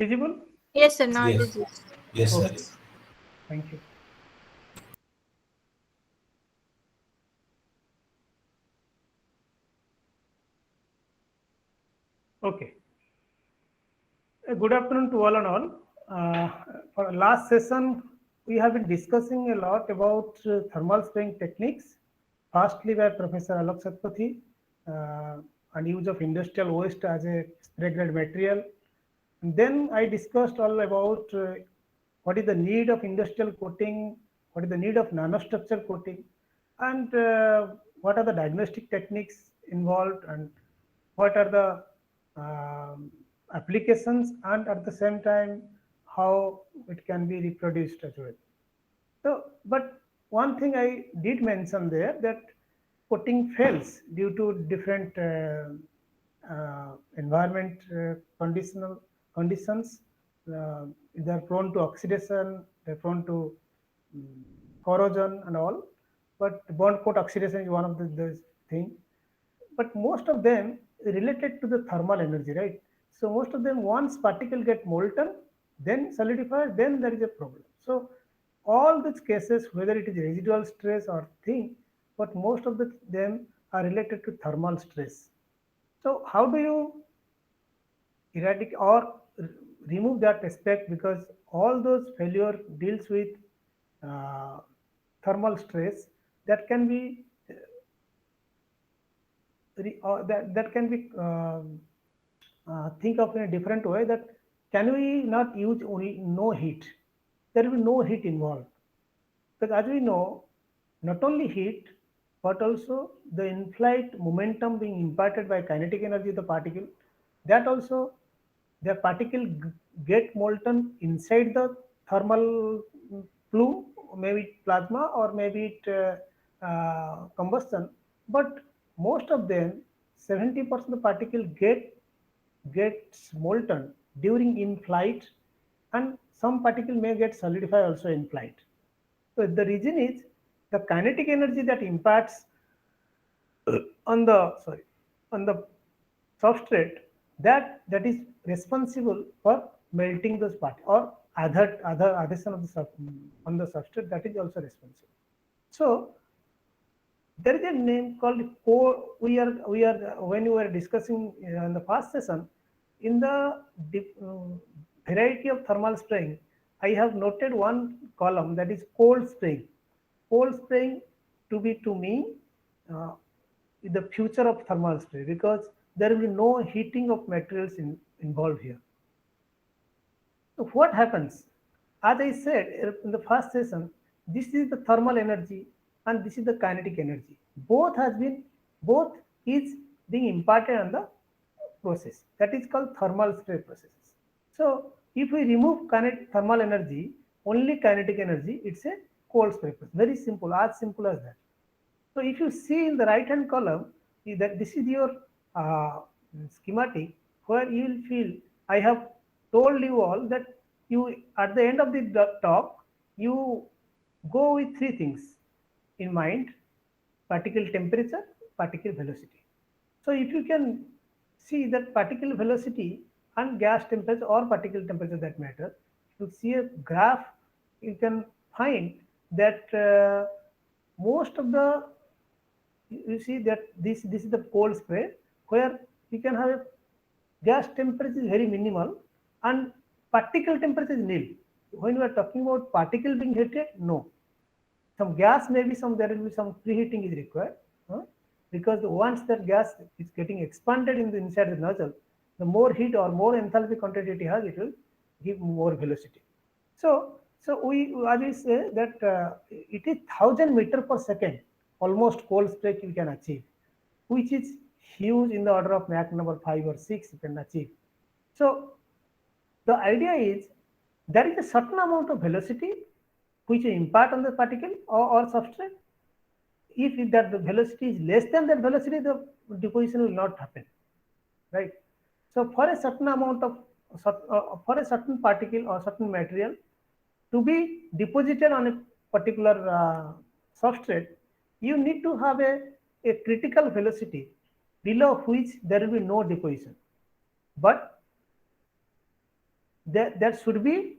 Visible? Yes, sir. Now it Yes. is yes. Yes, sir. Okay. Thank you. Okay. Good afternoon to all and all. Uh, for last session, we have been discussing a lot about thermal spraying techniques, firstly by Professor Alok Satpathy, and use of industrial waste as a spray grade material. And then I discussed all about what is the need of industrial coating, what is the need of nanostructure coating, and what are the diagnostic techniques involved, and what are the applications, and at the same time how it can be reproduced as well. So, but one thing I did mention there, that coating fails due to different environment conditions. They are prone to oxidation, they're prone to mm, corrosion and all. But bond coat oxidation is one of those things. But most of them related to the thermal energy, right? So most of them, once particle get molten, then solidify, then there is a problem. So all these cases, whether it is residual stress or thing, but most of them are related to thermal stress. So how do you eradicate or remove that aspect, because all those failure deals with uh, thermal stress that can be that can be think of in a different way, that can we not use only no heat? There will be no heat involved. Because as we know, not only heat, but also the in-flight momentum being imparted by kinetic energy of the particle, that also the particle get molten inside the thermal plume, maybe plasma or maybe it combustion. But most of them, 70% of the particle gets molten during in flight, and some particle may get solidified also in flight. So the reason is the kinetic energy that impacts on the on the substrate, that is responsible for melting those parts, or other addition of the on the substrate, that is also responsible. So there is a name called we are when we were discussing in the past session, in the variety of thermal spraying, I have noted one column, that is cold spraying. Cold spraying to be, to me, uh, the future of thermal spray, because there will be no heating of materials involved here. So what happens? As I said in the first session, this is the thermal energy and this is the kinetic energy. Both is being imparted on the process. That is called thermal spray processes. So if we remove thermal energy, only kinetic energy, it's a cold spray process. Very simple, as simple as that. So if you see in the right hand column, that this is your uh, schematic, where you will feel, I have told you all that you, at the end of the talk, you go with three things in mind: particle temperature, particle velocity. So if you can see that particle velocity and gas temperature or particle temperature, that matter, if you see a graph, you can find that most of the, you see that this is the cold spray, where you can have a gas temperature is very minimal and particle temperature is nil. When we are talking about particle being heated, no, some gas, maybe some, there will be some preheating is required, because once that gas is getting expanded in the inside the nozzle, the more heat or more enthalpy content it has, it will give more velocity. So we, as we say that it is 1,000 meter per second, almost cold spray you can achieve, which is huge, in the order of Mach number 5 or 6 you can achieve. So the idea is there is a certain amount of velocity which you impart on the particle or substrate. If that the velocity is less than that velocity, the deposition will not happen, right? So for a certain amount of for a certain particle or certain material to be deposited on a particular substrate, you need to have a critical velocity below which there will be no deposition. But that should be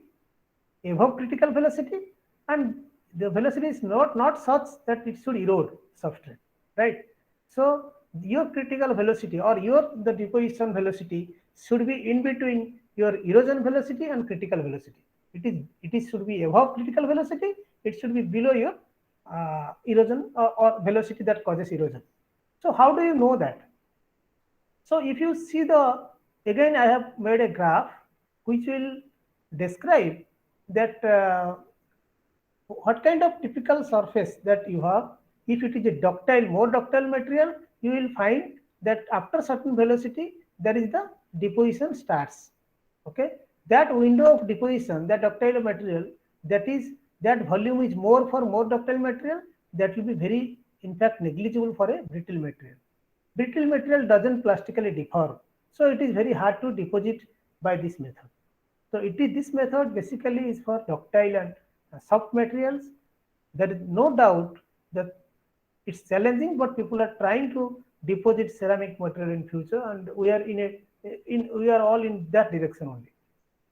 above critical velocity, and the velocity is not such that it should erode substrate, right? So your critical velocity or your the deposition velocity should be in between your erosion velocity and critical velocity. It is should be above critical velocity, it should be below your erosion or velocity that causes erosion. So how do you know that? So if you see again I have made a graph which will describe that what kind of typical surface that you have. If it is a more ductile material, you will find that after certain velocity, there is the deposition starts. Okay, that window of deposition, that ductile material, that volume is more for more ductile material. That will be very, in fact, negligible for a brittle material. Brittle material doesn't plastically deform, so it is very hard to deposit by this method. So this method basically is for ductile and soft materials. There is no doubt that it's challenging, but people are trying to deposit ceramic material in future, and we are we are all in that direction only.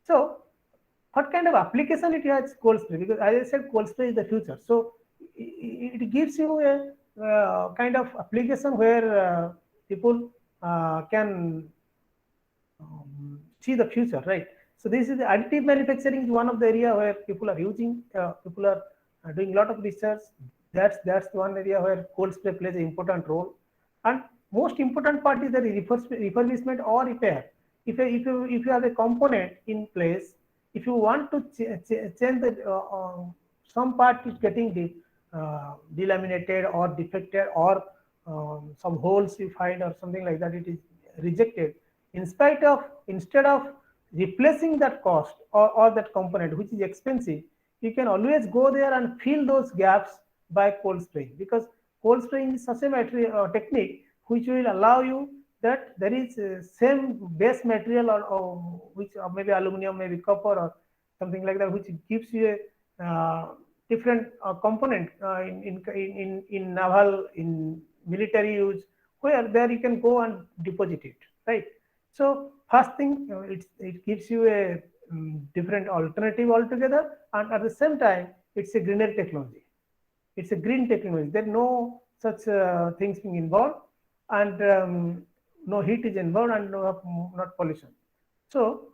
So what kind of application it has cold spray? Because as I said, cold spray is the future. So it gives you a kind of application where people can see the future, right? So this is the additive manufacturing is one of the area where people are using, people are doing a lot of research. That's one area where cold spray plays an important role. And most important part is the refurbishment or repair. If you have a component in place, if you want to change the some part is getting delaminated or defected, or some holes you find or something like that, it is rejected. Instead of replacing that cost or that component which is expensive, you can always go there and fill those gaps by cold spraying, because cold spraying is such a technique which will allow you that there is same base material or which maybe aluminum, maybe copper or something like that, which gives you a different component in naval, in military use, where there you can go and deposit it, right? So first thing, it gives you a different alternative altogether, and at the same time, it's a greener technology. It's a green technology. There are no such things being involved, and no heat is involved, and not pollution. So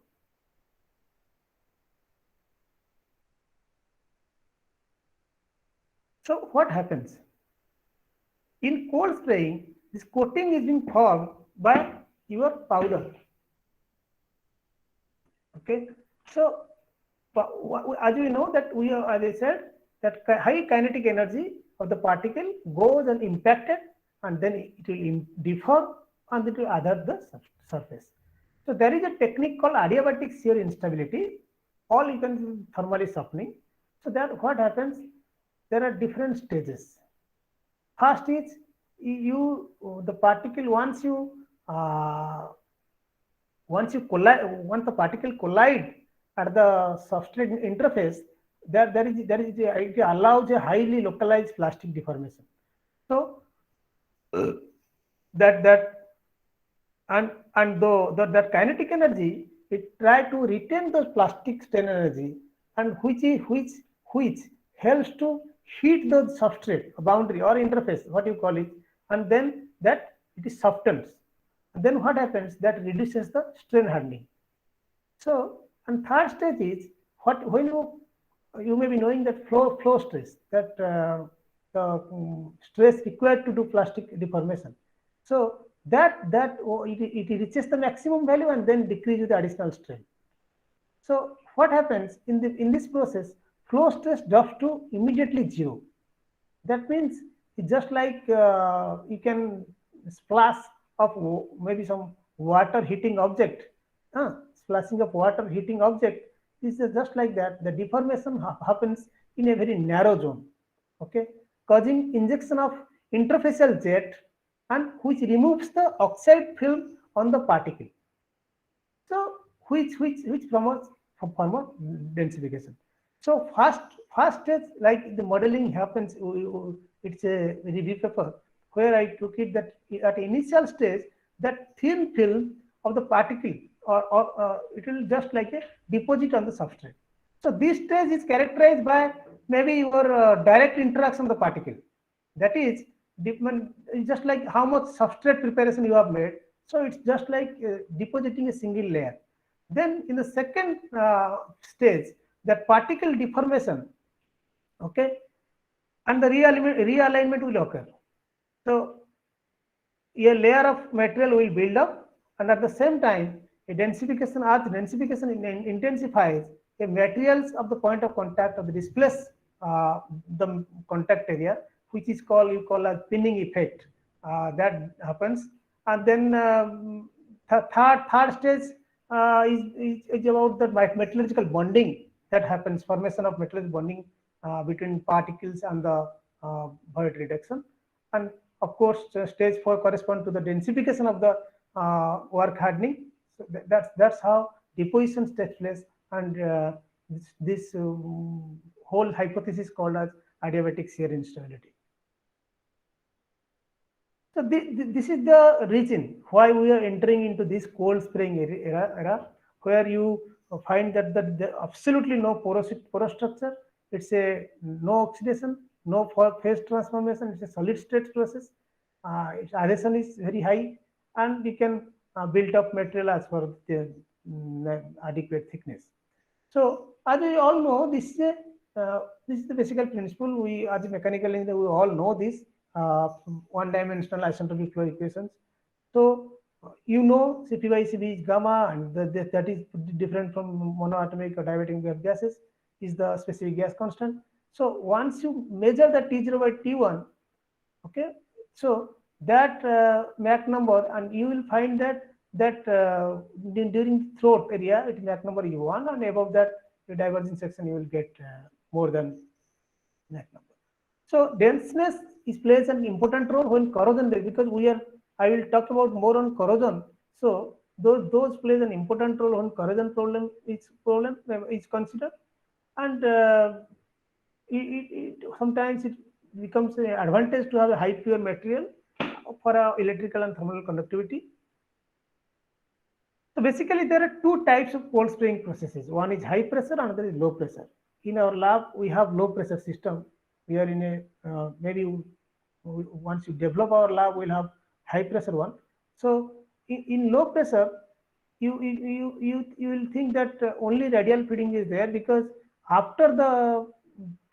what happens? In cold spraying, this coating is being formed by your powder. Okay, so as we know that as I said, that high kinetic energy of the particle goes and impacted, and then it will deform and it will adhere the surface. So there is a technique called adiabatic shear instability, all you can thermally softening. So that what happens? There are different stages. First is the particle once the particle collide at the substrate interface, it allows a highly localized plastic deformation. So that that kinetic energy, it try to retain the plastic strain energy, and which helps to heat the substrate boundary or interface, what you call it, and then that it is softens. And then what happens? That reduces the strain hardening. So, and third stage is when you may be knowing that flow stress, that the stress required to do plastic deformation. So it reaches the maximum value and then decreases the additional strain. So what happens in this process? Flow stress drops to immediately zero. That means it's just like you can splash of maybe some water heating object. Splashing of water heating object is just like that. The deformation happens in a very narrow zone, okay, causing injection of interfacial jet, and which removes the oxide film on the particle. So which promotes formal densification. So first stage, like the modeling happens, it's a review paper where I took it that at initial stage, that thin film of the particle or it will just like a deposit on the substrate. So this stage is characterized by maybe your direct interaction of the particle. That is, it's just like how much substrate preparation you have made. So it's just like depositing a single layer. Then in the second stage, that particle deformation, okay, and the realignment will occur. So a layer of material will build up, and at the same time, a densification, as densification intensifies, the materials of the point of contact of the displace the contact area, which is called, you call as pinning effect. That happens, and then third stage is about the metallurgical bonding that happens, formation of metallurgical bonding between particles and the void reduction. And of course, stage 4 correspond to the densification of the work hardening. So that's how deposition takes place, and this whole hypothesis called as adiabatic shear instability. So this is the reason why we are entering into this cold spraying era, where you find that the absolutely no porous structure. It's a no oxidation, no phase transformation. It's a solid state process. Its adhesion is very high, and you can build up material as per the adequate thickness. So as we all know, this is the basic principle. We, as a mechanical engineer, we all know this one-dimensional isentropic flow equations. So you know Cp by Cv is gamma, and that is different from monoatomic or diabatic gases, is the specific gas constant. So once you measure the T0 by T1, okay, so that Mach number, and you will find that during throat area it Mach number U1, and above that the divergence section you will get more than Mach number. So denseness plays an important role when corrosion, because I will talk about more on corrosion. So those plays an important role when corrosion problem is considered, and sometimes it becomes an advantage to have a high pure material for electrical and thermal conductivity. So basically, there are two types of cold spraying processes. One is high pressure, another is low pressure. In our lab, we have low pressure system. We are in a once you develop our lab, we'll have high pressure one. So in low pressure, you will think that only radial feeding is there, because after the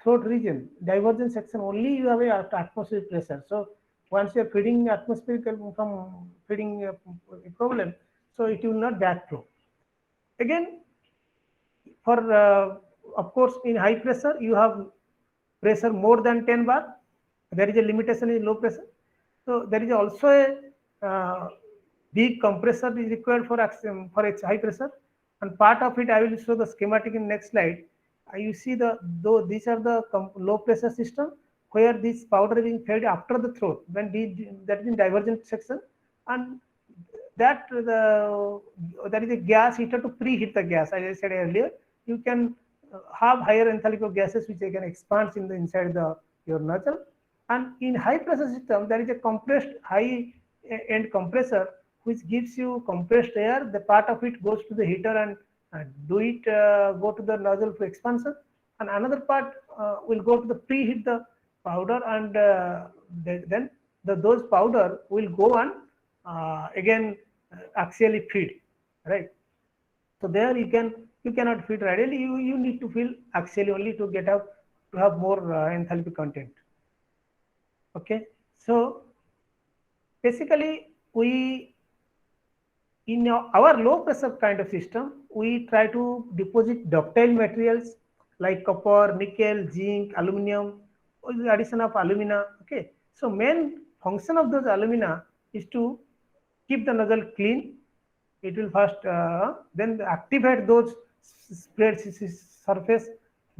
throat region divergence section only you have a atmospheric pressure. So once you are feeding atmospheric from feeding a problem, so it will not backflow. Again, for of course in high pressure you have pressure more than 10 bar. There is a limitation in low pressure. So there is also a big compressor is required for its high pressure, and part of it I will show the schematic in next slide. You see these are the low pressure system where this powder is being fed after the throat when that is in divergent section, and that there is a gas heater to preheat the gas. As I said earlier, you can have higher enthalpy of gases which they can expand in the inside your nozzle. And in high pressure system, there is a compressed high end compressor which gives you compressed air. The part of it goes to the heater and go to the nozzle for expansion, and another part will go to the preheat the powder, and then those powder will go and again axially feed, right? So there you cannot feed radially. You need to feed axially only to get out to have more enthalpy content. Okay, so basically in our low pressure kind of system, we try to deposit ductile materials like copper, nickel, zinc, aluminum, with the addition of alumina. Okay, so main function of those alumina is to keep the nozzle clean. It will first then activate those sprayed surface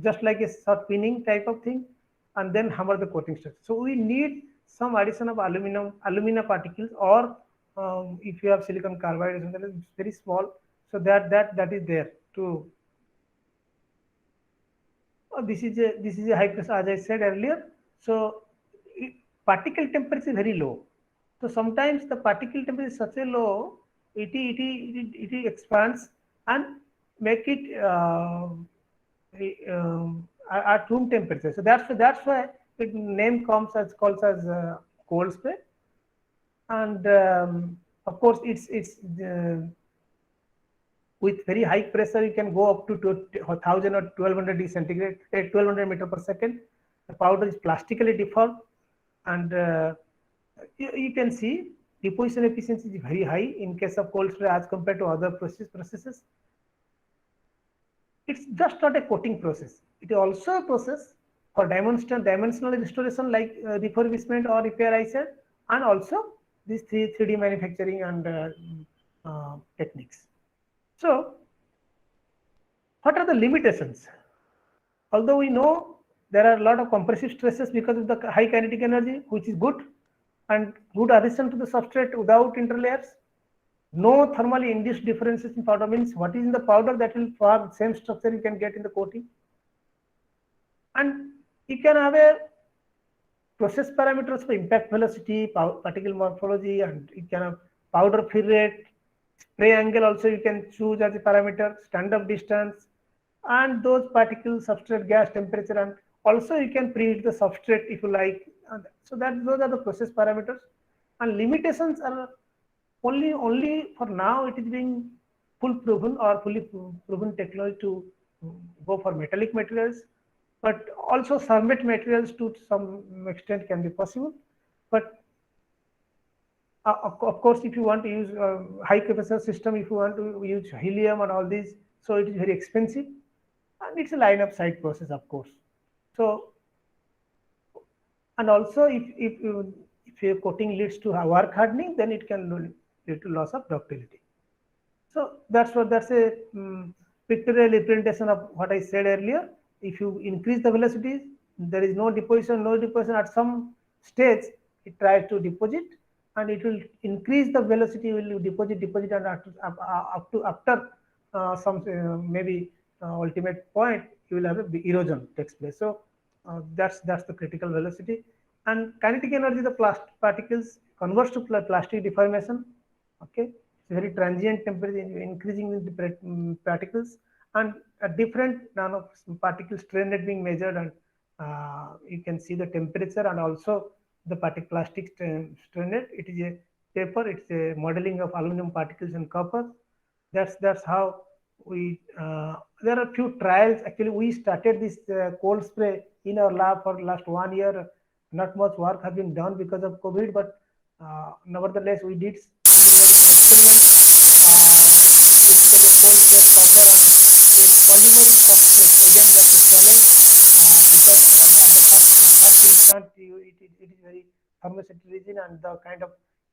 just like a soft pinning type of thing, and then hammer the coating structure. So we need some addition of alumina particles, or if you have silicon carbide or something, it's very small, so that is there to. This is a high pressure, as I said earlier. So particle temperature is very low. So sometimes the particle temperature is such a low it expands and make it at room temperature. So that's why the name comes as calls as cold spray. And of course, it's with very high pressure, you can go up to 1000 or 1200 degrees centigrade, 1200 meter per second. The powder is plastically deformed, and you can see deposition efficiency is very high in case of cold spray as compared to other processes. It's just not a coating process. It is also a process for dimensional restoration like refurbishment or repair, I said, and also these 3D manufacturing and techniques. So, what are the limitations? Although we know there are a lot of compressive stresses because of the high kinetic energy, which is good, and good adhesion to the substrate without interlayers. No thermally induced differences in powder means what is in the powder that will form same structure you can get in the coating. And you can have a process parameters for impact velocity, particle morphology, and you can have powder fill rate, spray angle also you can choose as a parameter, stand-up distance, and those particles, substrate gas temperature, and also you can preheat the substrate if you like. And so those are the process parameters. And limitations are only for now it is being fully proven technology to go for metallic materials, but also ceramic materials to some extent can be possible. But of course, if you want to use high capacity system, if you want to use helium and all these, so it is very expensive, and it's a line of sight process, of course. So, and also if your coating leads to work hardening, then it can lead to loss of ductility. So that's a pictorial representation of what I said earlier. If you increase the velocities, there is no deposition. At some stage it tries to deposit, and it will increase the velocity, will deposit, and up to after some maybe ultimate point, you will have a erosion takes place. So that's the critical velocity. And kinetic energy, the particles converts to plastic deformation. Okay, it's very transient temperature increasing in the particles, and a different nano particle strain rate being measured, and you can see the temperature and also the plastic strain rate. It is a paper. It's a modeling of aluminum particles and copper. That's how we. There are few trials. Actually, we started this cold spray in our lab for the last 1 year. Not much work has been done because of COVID, but nevertheless, we did experiments with the cold press powder on a polymer substrate, sodium nitrate challenge, because at the first instant it is very thermosensitive, and the kind of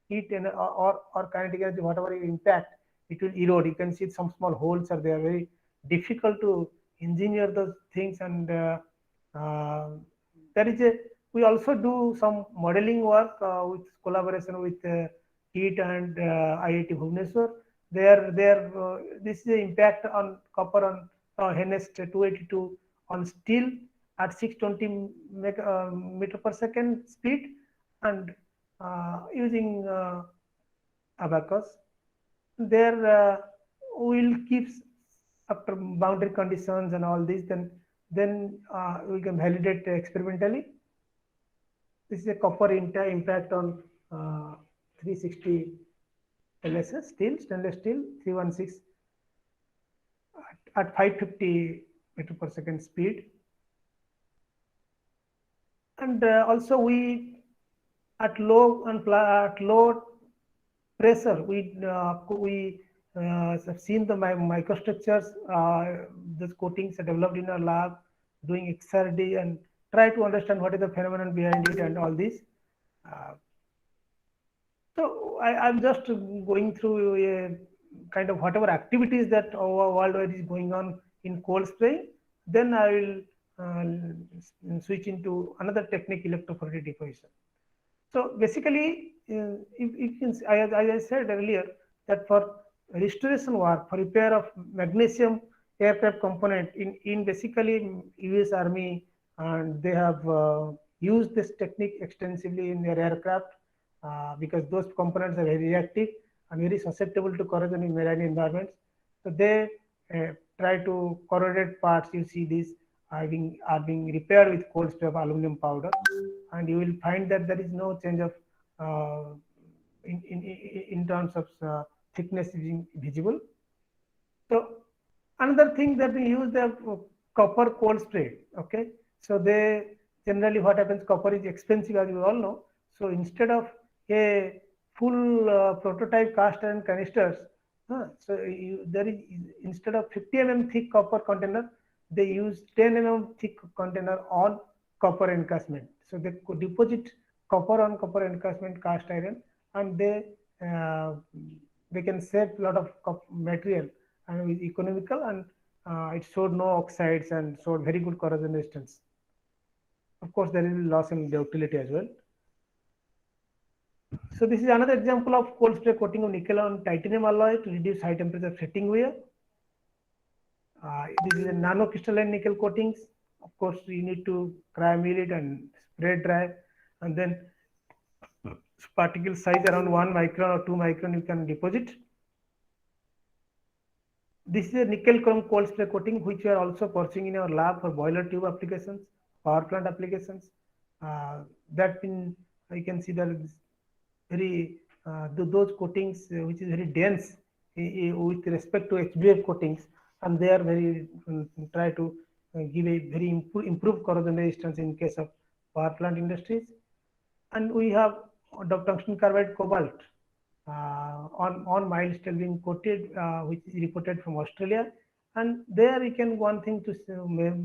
heat or kinetic energy, whatever you impact, it will erode. You can see some small holes are there, very difficult to engineer those things, and there is a we also do some modeling work with collaboration with HEAT and IIT Bhubaneswar. This is the impact on copper on NS 282 on steel at 620 meter per second speed, and using Abacus. There we'll keep after boundary conditions and all this, then we can validate experimentally. This is a copper impact on 360 LSS steel, stainless steel 316 at 550 meter per second speed. And also we at low pressure we have seen the microstructures. These coatings are developed in our lab, doing XRD and try to understand what is the phenomenon behind it and all this. So I'm just going through a kind of whatever activities that worldwide is going on in cold spraying. Then I will switch into another technique, electrophoretic deposition. So basically, as I said earlier, that for restoration work, for repair of magnesium aircraft component in basically US Army, and they have used this technique extensively in their aircraft because those components are very reactive, and very susceptible to corrosion in marine environments. So they try to corroded parts. You see these are being repaired with cold spray of aluminum powder, and you will find that there is no change of uh, in terms of thickness is visible. So another thing that we use the copper cold spray. Okay, so they generally what happens, copper is expensive as you all know. So instead of a full prototype cast iron canisters, there is, instead of 50 thick copper container, they use 10 thick container on copper encasement. So they could deposit copper on copper encasement cast iron, and uh, they can save a lot of material and is economical, and it showed no oxides and showed very good corrosion resistance. Of course, there is loss in ductility as well. So this is another example of cold spray coating of nickel on titanium alloy to reduce high temperature fretting wear. This is a nanocrystalline nickel coatings. Of course, you need to cryomill it and spray dry, and then particle size around 1 micron or 2 micron you can deposit. This is a nickel chrome cold spray coating, which we are also pursuing in our lab for boiler tube applications, power plant applications. That in you can see that very those coatings which is very dense with respect to HBF coatings, and they are very try to give a very improved corrosion resistance in case of power plant industries. And we have tungsten carbide cobalt on mild steel being coated, which is reported from Australia. And there we can one thing to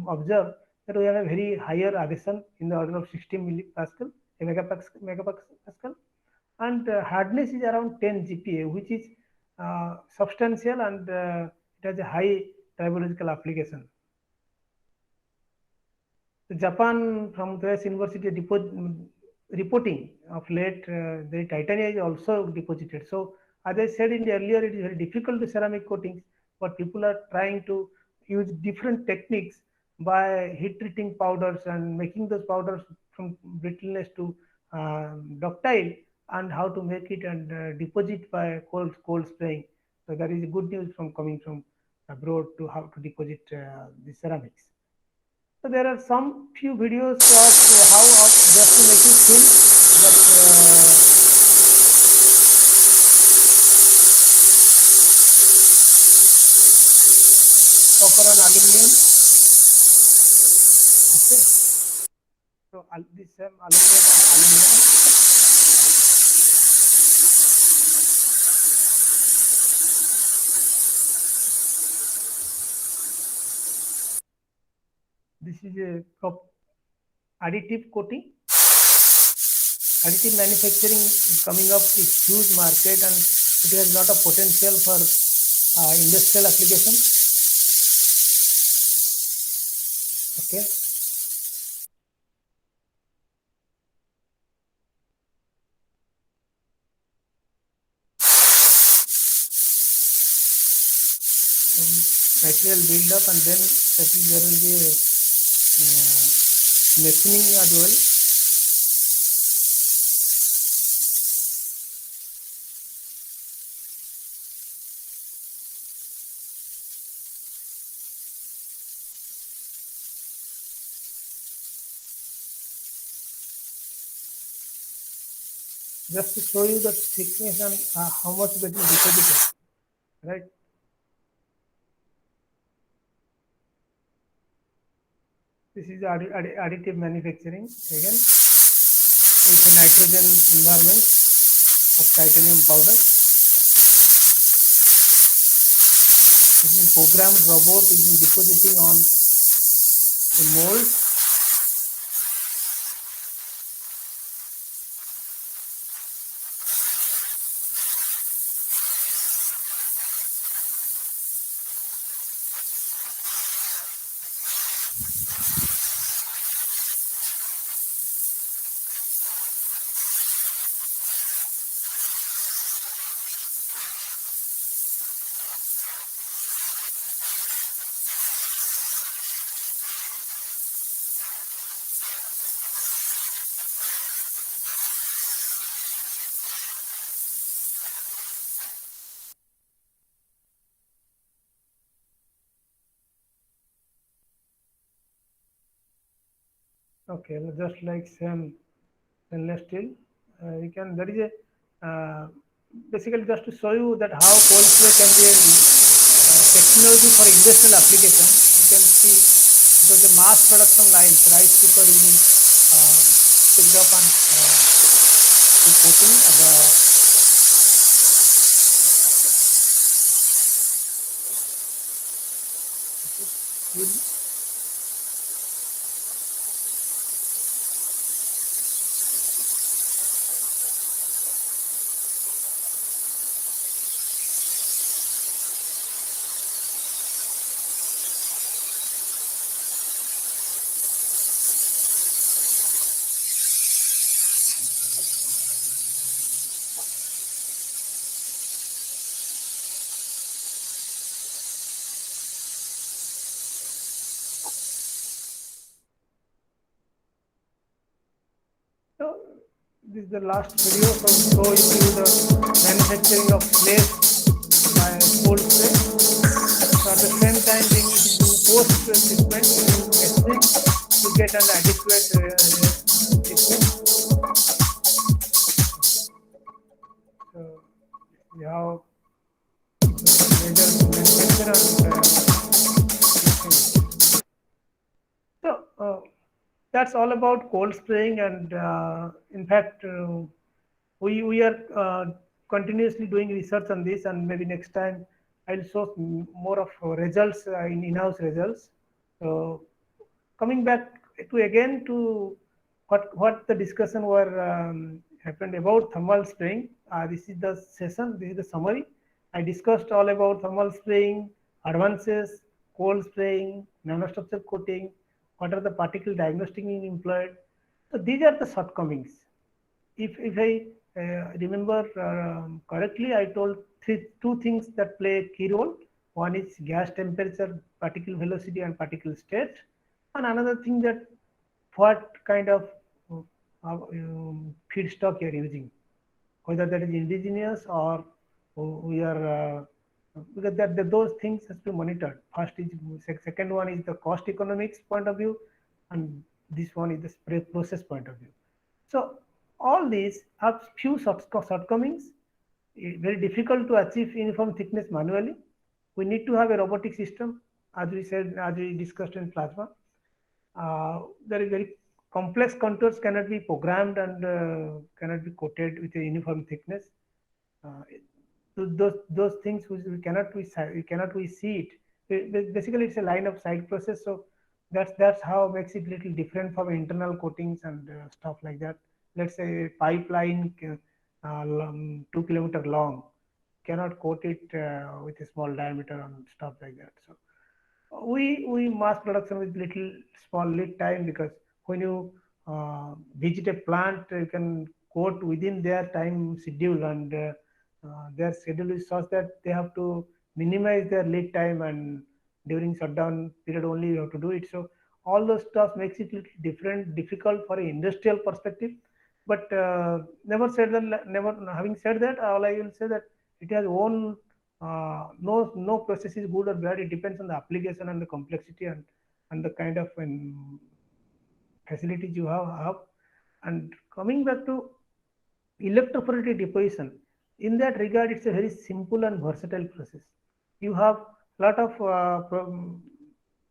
observe that we have a very higher adhesion in the order of 60 millipascal, megapascal, and hardness is around 10 GPa, which is substantial, and it has a high tribological application. Japan from the US University reporting of late, the titanium is also deposited. So as I said in the earlier, it is very difficult to ceramic coatings, but people are trying to use different techniques by heat treating powders and making those powders from brittleness to ductile, and how to make it and deposit by cold spraying. So that is good news from coming from abroad to how to deposit the ceramics. So there are some few videos of how just to make you feel that copper and aluminum. Okay, so this aluminum and aluminum. This is a additive coating. Additive manufacturing is coming up, is huge market, and it has a lot of potential for industrial application. Okay. Material build up, and then there will be a machining as well. Just to show you the thickness and how much getting deposited, right? This is additive manufacturing again with a nitrogen environment of titanium powder. This is programmed robot is depositing on the mold. Okay, just like same stainless steel, you can. That is a basically just to show you that how cold spray can be a technology for industrial application. You can see the mass production lines, rice cooker using picked up and coating the. So this is the last video. So show you the manufacturing of slaves by cold spray. So at the same time, being it is doing post treatment using method to get an adequate treatment. So we have major manufacture and so that's all about cold spraying, and in fact, we are continuously doing research on this, and maybe next time I'll show more of results in in-house results. So coming back to again to what the discussion were happened about thermal spraying. This is the session. This is the summary. I discussed all about thermal spraying, advances, cold spraying, nanostructure coating, what are the particle diagnostic being employed. So these are the shortcomings. If I remember correctly, I told two things that play a key role. One is gas temperature, particle velocity, and particle state, and another thing that what kind of feedstock you are using, whether that is indigenous or we are because those things has to be monitored. First is second one is the cost economics point of view, and this one is the spray process point of view. So all these have few shortcomings. Very difficult to achieve uniform thickness manually. We need to have a robotic system, as we said, as we discussed in plasma. There is very complex contours cannot be programmed and cannot be coated with a uniform thickness. Uh, those things which we cannot we see it. Basically, it's a line of sight process. So that's how makes it little different from internal coatings and stuff like that. Let's say a pipeline 2 kilometer long cannot coat it with a small diameter and stuff like that. So we mass production with little small lead time, because when you visit a plant, you can quote within their time schedule, and their schedule is such that they have to minimize their lead time, and during shutdown period only you have to do it. So all those stuff makes it little different, difficult for an industrial perspective. But never having said that, all I will say that it has own no process is good or bad. It depends on the application and the complexity and the kind of facilities you have. And coming back to electrophoretic deposition, in that regard, it's a very simple and versatile process. You have lot of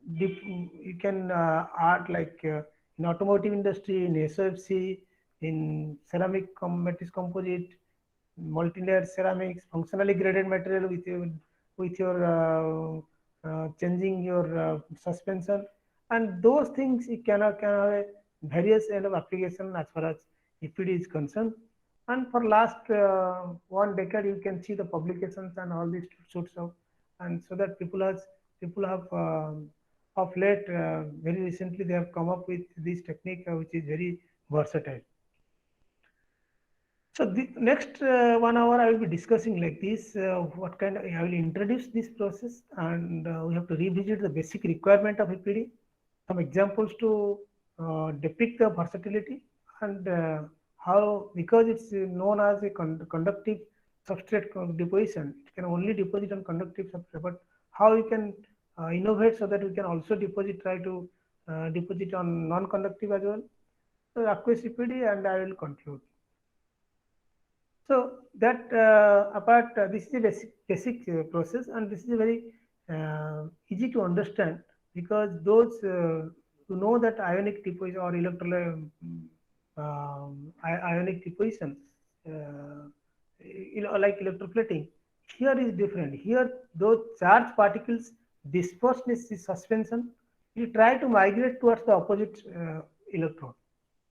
you can add like in automotive industry, in SOFC, in ceramic matrix composite, multi-layer ceramics, functionally graded material with your changing your suspension, and those things you can have a various end of application as far as EPD is concerned. And for last 1 decade, you can see the publications and all these sorts of, and so that people have of late very recently they have come up with this technique which is very versatile. So the next 1 hour I will be discussing like this. What kind of I will introduce this process, and we have to revisit the basic requirement of EPD. Some examples to depict the versatility, and how, because it's known as a conductive substrate deposition, it can only deposit on conductive substrate. But how you can innovate so that we can also deposit, try to deposit on non-conductive as well. So aqueous CPD, and I will conclude. So that apart, this is a basic process, and this is a very easy to understand, because those who know that ionic deposition or ionic deposition, like electroplating, here is different. Here, those charged particles disperse in suspension. You try to migrate towards the opposite electrode.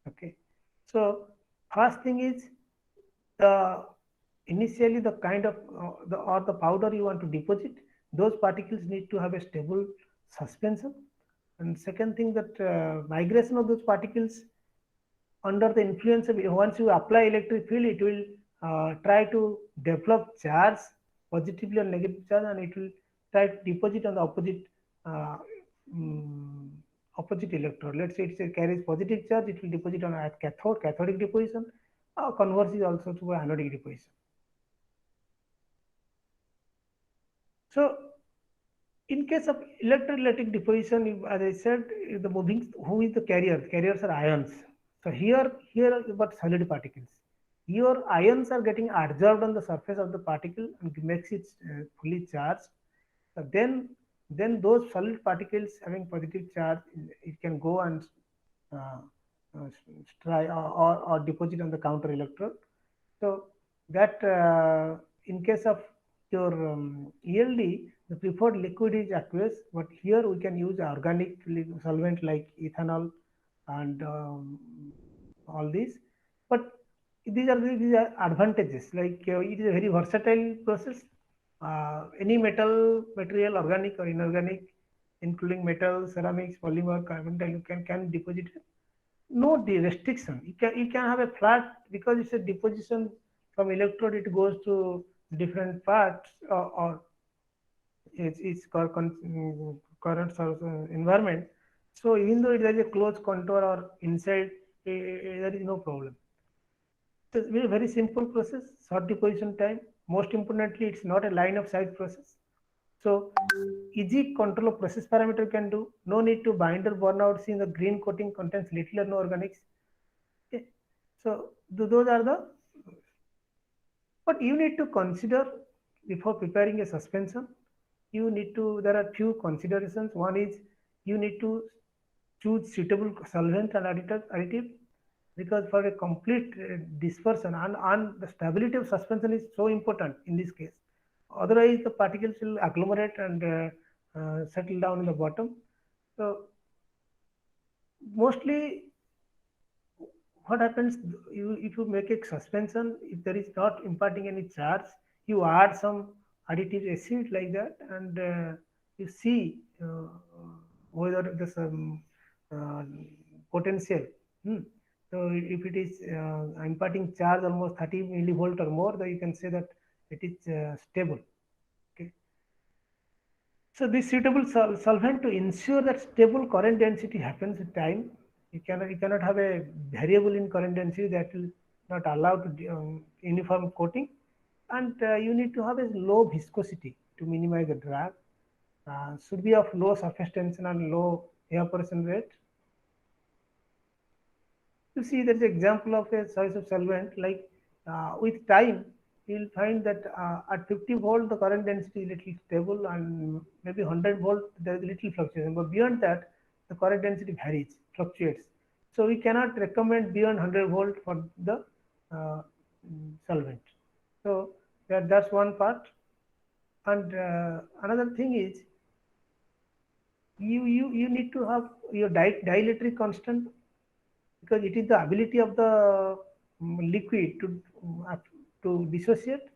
Okay, so first thing is, the initially the kind of the powder you want to deposit, those particles need to have a stable suspension. And second thing, that migration of those particles under the influence of, once you apply electric field, it will try to develop charge, positively or negative charge, and it will try to deposit on the uh, mm, opposite electrode. Let's say it carries positive charge, it will deposit on a cathodic deposition. Converse is also to anodic deposition. So in case of electrolytic deposition, as I said, the moving, who is the carrier? Carriers are ions. So here about solid particles. Your ions are getting adsorbed on the surface of the particle and makes it fully charged. So then those solid particles having positive charge, it can go and uh, or deposit on the counter electrode. So that in case of your ELD, the preferred liquid is aqueous, but here we can use organic solvent like ethanol and all these. But these are advantages. Like it is a very versatile process. Any material, organic or inorganic, including metal, ceramics, polymer, carbon tile, can deposit it. No restriction. You can have a flat, because it's a deposition from electrode. It goes to different parts, or its current source, environment. So even though it has a closed contour or inside, there is no problem. It's a very simple process, short deposition time. Most importantly, it's not a line of sight process. So easy control of process parameter can do. No need to binder burnout, since the green coating contains little or no organics. Okay. So those are the, but you need to consider before preparing a suspension. There are few considerations. One is, you need to choose suitable solvent and additive, because for a complete dispersion, and the stability of suspension is so important in this case. Otherwise, the particles will agglomerate and settle down in the bottom. So mostly what happens, if you make a suspension, if there is not imparting any charge, you add some additive acid like that, and you see whether there's some uh, potential. Hmm. So if it is imparting charge almost 30 millivolt or more, then you can say that it is stable. Okay. So this suitable solvent, to ensure that stable current density happens with time. You cannot have a variable in current density, that will not allow to uniform coating, and you need to have a low viscosity to minimize the drag. Should be of low surface tension and low evaporation rate. You see, there's an example of a choice of solvent. Like with time, you'll find that at 50 volt the current density is little stable, and maybe 100 volt there is little fluctuation. But beyond that, the current density varies, fluctuates. So we cannot recommend beyond 100 volt for the uh, solvent. So that's one part. And another thing is, you need to have your dielectric constant, because it is the ability of the liquid to dissociate.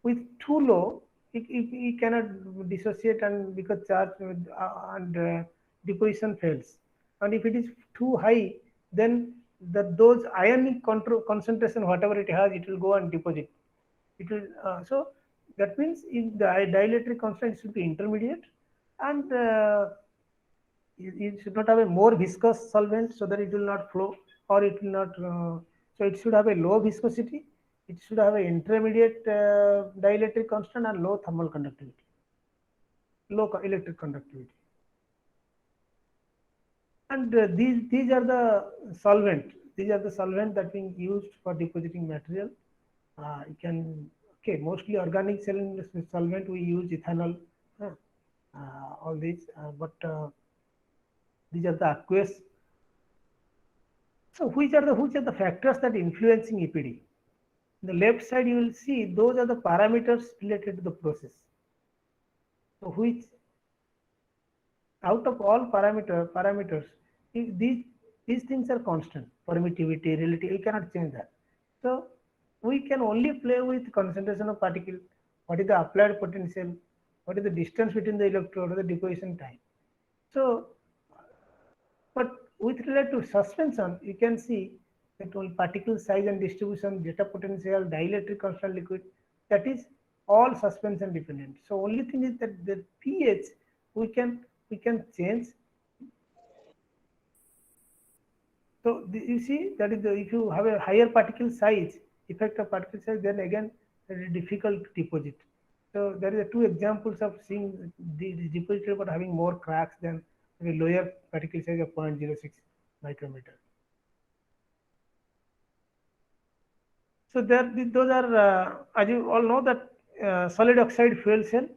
With too low, it cannot dissociate, and because charge and deposition fails. And if it is too high, then those ionic control concentration, whatever it has, it will go and deposit. It will so that means in the dielectric constant should be intermediate, and it should not have a more viscous solvent, so that it will not flow, or it will not. So it should have a low viscosity. It should have an intermediate dielectric constant and low thermal conductivity, low electric conductivity. And these are the solvent. These are the solvent that being used for depositing material. You can, okay, mostly organic solvent we use ethanol, uh, all these, but these are the aqueous. So which are the factors that influencing EPD? On the left side you will see those are the parameters related to the process. So which out of all parameters, these things are constant. Permittivity, relativity, we cannot change that. So we can only play with concentration of particle, what is the applied potential, what is the distance between the electrode or the deposition time. So, but with regard to suspension, you can see that all particle size and distribution, data potential, dielectric constant liquid, that is all suspension dependent. So only thing is that the pH we can change. So you see that is the, if you have a higher particle size, effect of particle size, then again it is difficult to deposit. So there is two examples of seeing the depositor but having more cracks than the lower particle size of 0.06 micrometer. So there, those are, as you all know, that solid oxide fuel cell.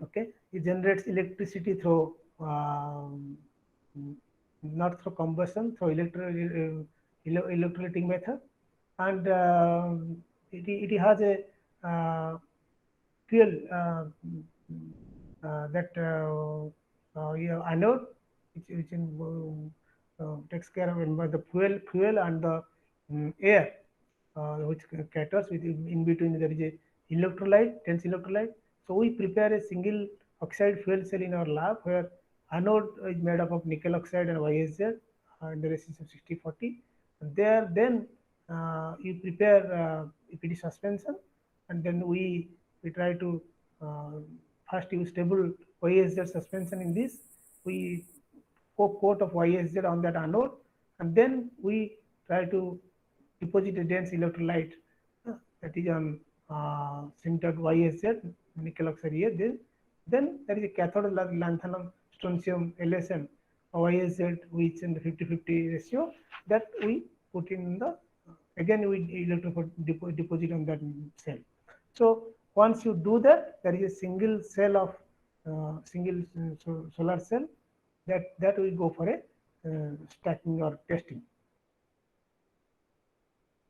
Okay, it generates electricity through not through combustion, through electrolytic method, and it has a fuel that yeah, anode, which takes care of the fuel and the air, which caters with in between there is a electrolyte, dense electrolyte. So we prepare a single oxide fuel cell in our lab where anode is made up of nickel oxide and YSZ and the resistance of 6040. And there then you prepare EPD suspension, and then we try to uh, first use stable YSZ suspension in this. We coat of YSZ on that anode, and then we try to deposit a dense electrolyte that is on sintered YSZ, nickel oxide here. Then there is a cathode lanthanum strontium LSM YSZ, which in the 50-50 ratio that we put in the, again we deposit on that cell. So once you do that, there is a single cell of single solar cell that we go for a stacking or testing.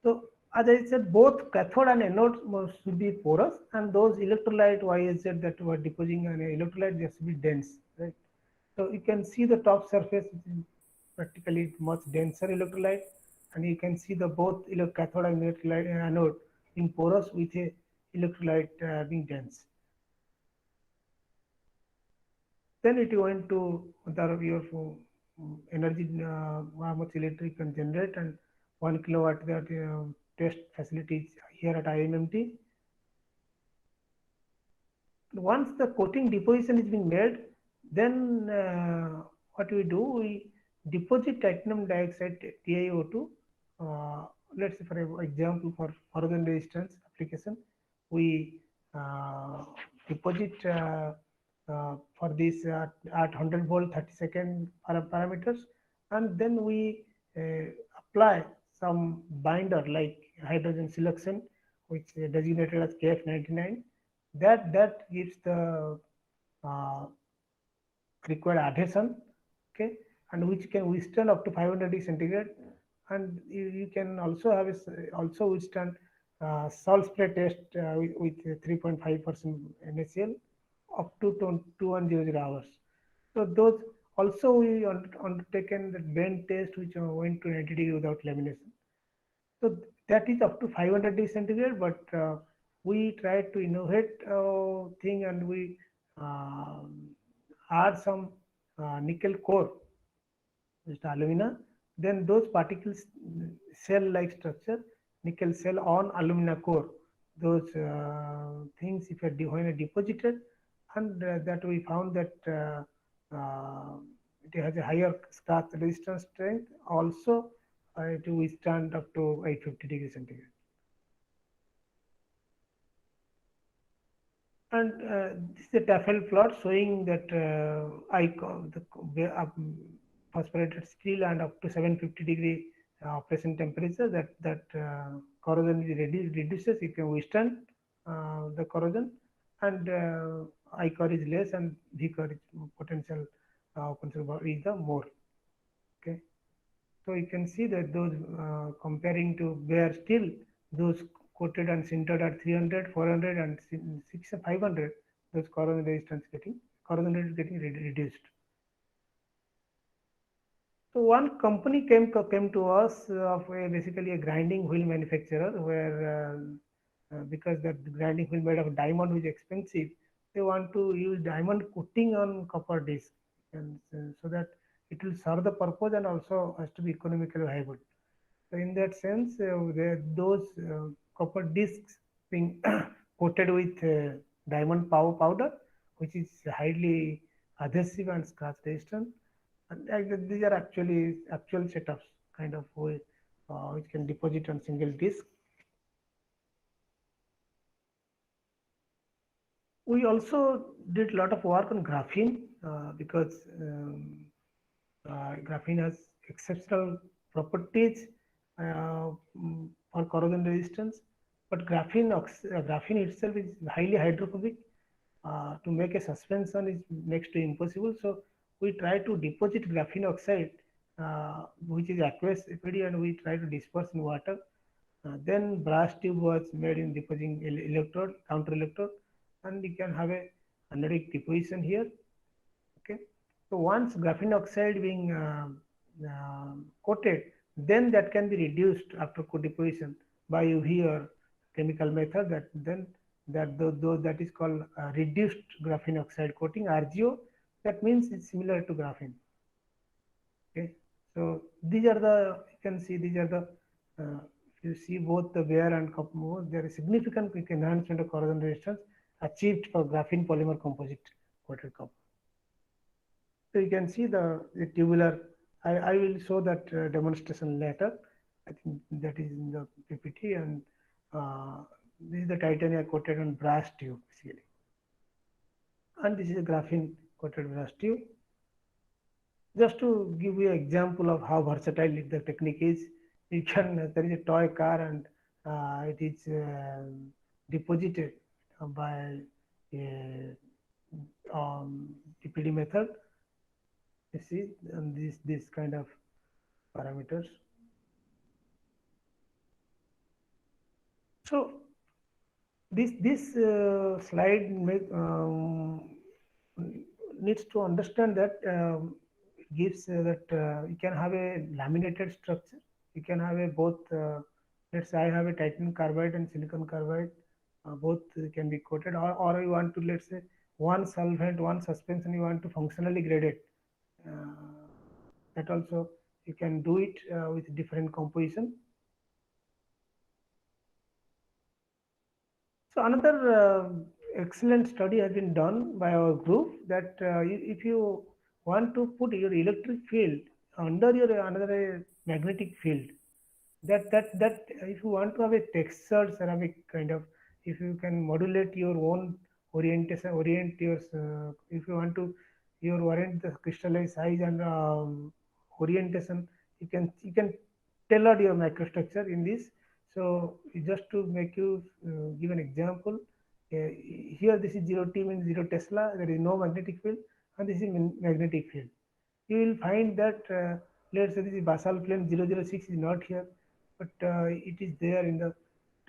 So as I said, both cathode and anode should be porous, and those electrolyte YSZ that were depositing an electrolyte, they should be dense, right? So you can see the top surface is practically much denser electrolyte, and you can see the both cathode and electrolyte anode being porous with a electrolyte being dense. Then it went to your energy, how much electric can generate, and 1 kilowatt that test facilities here at IMMT. Once the coating deposition is being made, then what we do, we deposit titanium dioxide TiO2. Let's say for example, for horizontal resistance application, we deposit for this at 100 volt 30-second parameters, and then we apply some binder like hydrogen siloxane, which is designated as KF99. That gives the uh, required adhesion, okay, and which can withstand up to 500 degrees centigrade, and you can also have also withstand salt spray test with 3.5% NaCl up to 2100 hours. So those also we undertaken the bend test, which went to 90 degree without lamination. So that is up to 500 degrees centigrade, but we try to innovate thing, and we add some nickel core, just alumina. Then those particles, cell-like structure, nickel cell on alumina core. Those things, if when deposited, and that we found that it has a higher scratch resistance strength. Also, it will withstand up to 850 degrees centigrade. And this is a Tafel plot showing that icon, phosphorated steel and up to 750-degree operation temperature, that corrosion is reduces. It can withstand the corrosion, and I core is less and V core is potential is the more. Okay, so you can see that those comparing to bare steel, those coated and sintered at 300, 400, and 500, those corrosion resistance corrosion rate is getting reduced. So one company came to us of basically a grinding wheel manufacturer, where because that grinding wheel made of diamond is expensive, they want to use diamond coating on copper disc, and so that it will serve the purpose and also has to be economically viable. So in that sense, those copper discs being coated with diamond powder, which is highly adhesive and scratch resistant, and these are actually actual setups, kind of way, which can deposit on single disk. We also did a lot of work on graphene because graphene has exceptional properties for corrosion resistance, but graphene itself is highly hydrophobic. To make a suspension is next to impossible. So we try to deposit graphene oxide, which is aqueous FAD, and we try to disperse in water. Then brass tube was made in depositing electrode, counter electrode, and you can have a analytic deposition here. Okay, so once graphene oxide being coated, then that can be reduced after deposition by UV or chemical method. That then that is called reduced graphene oxide coating, RGO. That means it's similar to graphene. Okay, so these are the, you can see these are the if you see both the bare and copper mode, there is significant enhancement of corrosion resistance achieved for graphene polymer composite coated copper. So you can see the tubular. I will show that demonstration later. I think that is in the PPT, and this is the titanium coated on brass tube basically, and this is a graphene coated brass tube. Just to give you an example of how versatile the technique is, you can there is a toy car, and it is deposited by a DPD method. You see, and this kind of parameters. So this slide needs to understand that it gives that you can have a laminated structure. You can have a both. Let's say I have a titanium carbide and silicon carbide. Both can be coated, or you want to, let's say, one solvent, one suspension. You want to functionally grade it. That also you can do it with different composition. So another excellent study has been done by our group that if you want to put your electric field under your another magnetic field, that if you want to have a textured ceramic kind of, if you can modulate your own orientation, orient your if you want to your orient the crystallized size and orientation, you can tailor your microstructure in this. So just to make you give an example, here this is 0 T means 0 Tesla. There is no magnetic field, and this is magnetic field. You will find that let's say this is basal plane 006 is not here, but it is there in the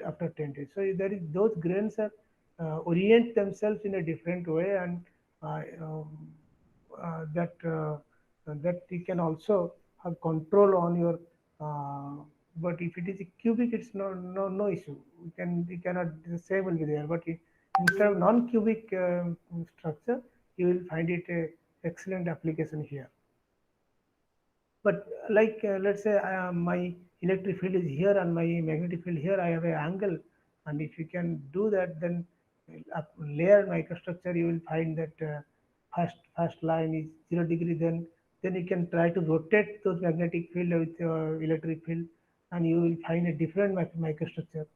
after 10 days. So there is those grains are orient themselves in a different way, and uh, um, that you can also have control on your. But if it is a cubic, it's no issue. You cannot, the same will be there. But instead of non-cubic structure, you will find it a excellent application here. But like let's say my electric field is here and my magnetic field here, I have an angle, and if you can do that, then layer microstructure, you will find that first line is 0 degree. Then you can try to rotate those magnetic field with electric field, and you will find a different microstructure.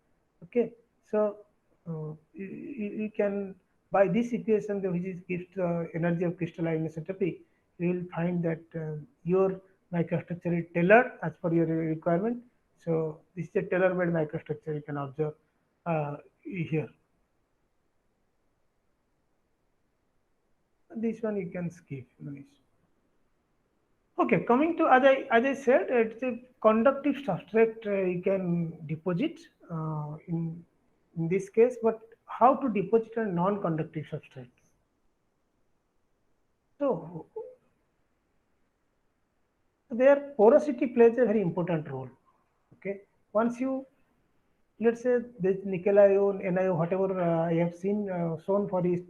Okay, so you can, by this equation which is gives energy of crystalline isotropy, you will find that your microstructure is tailored as per your requirement. So this is a tailor-made microstructure you can observe here. This one you can skip. No issue. Okay, coming to as I said, it's a conductive substrate you can deposit in this case, but how to deposit a non-conductive substrate? So their porosity plays a very important role. Okay, once you, let's say this nickel ion, NiO, whatever I have seen shown for this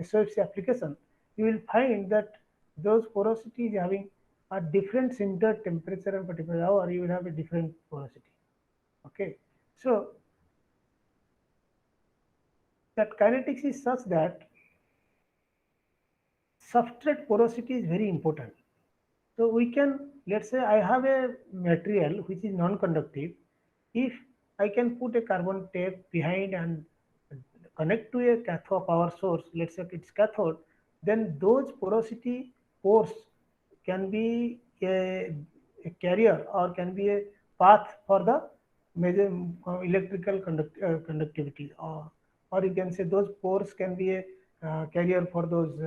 SOFC application, you will find that those porosities having a different center temperature and particular hour, you will have a different porosity. Okay, so that kinetics is such that substrate porosity is very important. So we can, let's say I have a material which is non-conductive. If I can put a carbon tape behind and connect to a cathode power source, let's say it's cathode, then those porosity pores can be a carrier or can be a path for the major electrical conductivity, or you can say those pores can be a carrier for those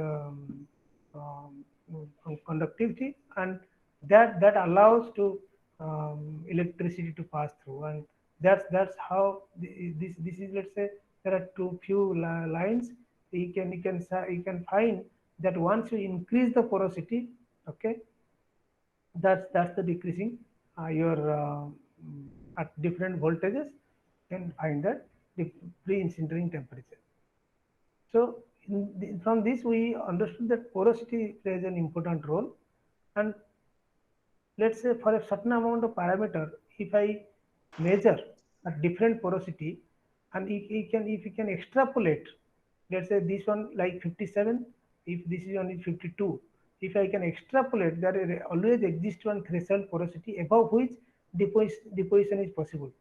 conductivity, and that allows to electricity to pass through, and that's how this is, let's say there are too few lines. You can find that once you increase the porosity, okay, that's the decreasing your at different voltages, you can find that the pre-incinerating temperature. So from this we understood that porosity plays an important role, and let's say for a certain amount of parameter, if I measure a different porosity, and if you can extrapolate, let's say this one like 57, if this is only 52, if I can extrapolate, there always exists one threshold porosity above which deposition is possible,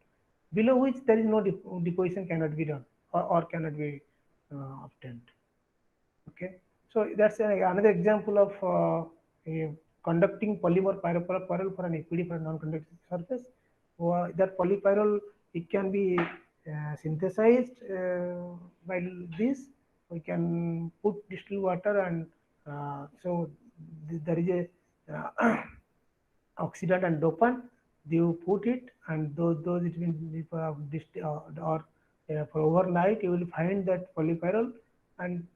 below which there is no deposition cannot be done, or cannot be obtained. Okay, so that's another example of a conducting polymer pyropyrrole for an equity for a non-conducting surface. That polypyrrole, it can be synthesized by this. We can put distilled water, and so there is a oxidant and dopant. You put it, and those it will be or for overnight you will find that polypyrrole, and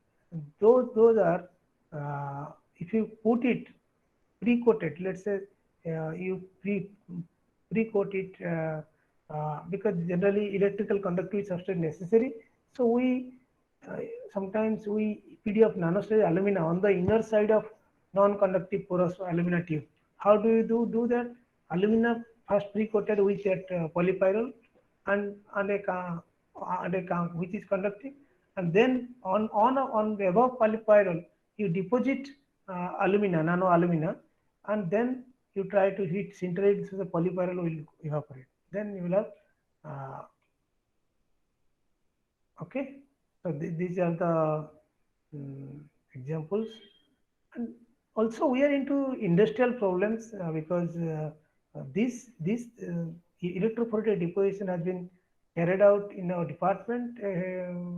those are if you put it pre-coated, let's say you pre-coat it because generally electrical conductivity substrate necessary. So we uh, sometimes we PDF nanostructure alumina on the inner side of non-conductive porous alumina tube. How do you do that? Alumina first pre-coated with that polypyrrole and which is conductive, and then on the above polypyrrole you deposit alumina, nano alumina, and then you try to heat sinterate, so the polypyrrole will evaporate. Then you will have okay. So these are the examples, and also we are into industrial problems because this electrophoretic deposition has been carried out in our department